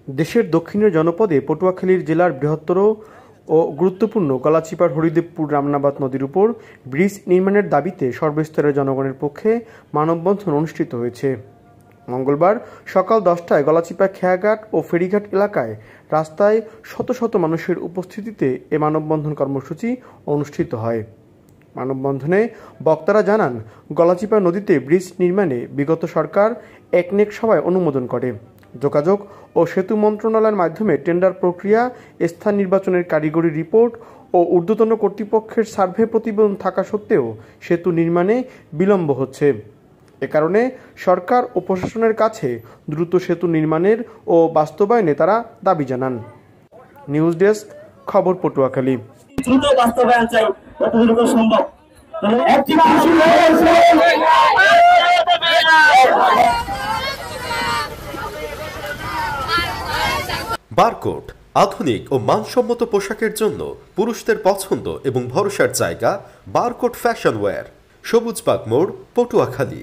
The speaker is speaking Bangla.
দেশের দক্ষিণের জনপদে পটুয়াখালীর জেলার বৃহত্তর ও গুরুত্বপূর্ণ গলাচিপার হরিদেবপুর রামনাবাদ নদীর উপর ব্রিজ নির্মাণের দাবিতে সর্বস্তরের জনগণের পক্ষে মানববন্ধন অনুষ্ঠিত হয়েছে। মঙ্গলবার সকাল 10টায় গলাচিপা খেয়াঘাট ও ফেরিঘাট এলাকায় রাস্তায় শত শত মানুষের উপস্থিতিতে এ মানববন্ধন কর্মসূচি অনুষ্ঠিত হয়। মানববন্ধনে বক্তারা জানান, গলাচিপা নদীতে ব্রিজ নির্মাণে বিগত সরকার একনেক সভায় অনুমোদন করে। যোগাযোগ ও সেতু মন্ত্রণালয়ের মাধ্যমে টেন্ডার প্রক্রিয়া, স্থান নির্বাচনের কারিগরি রিপোর্ট ও ঊর্ধ্বতন কর্তৃপক্ষের সার্ভে প্রতিবেদন থাকা সত্ত্বেও সেতু নির্মাণে বিলম্ব হচ্ছে। এ কারণে সরকার ও প্রশাসনের কাছে দ্রুত সেতু নির্মাণের ও বাস্তবায়নে তারা দাবি জানান। নিউজ ডেস্ক, খবর পটুয়াখালী। দ্রুত বাস্তবায়ন চাই, যতটুকু সম্ভব। বারকোট আধুনিক ও মানসম্মত পোশাকের জন্য পুরুষদের পছন্দ এবং ভরসার জায়গা বারকোট ফ্যাশন ওয়্যার, সবুজবাগ মোড়, পটুয়াখালী।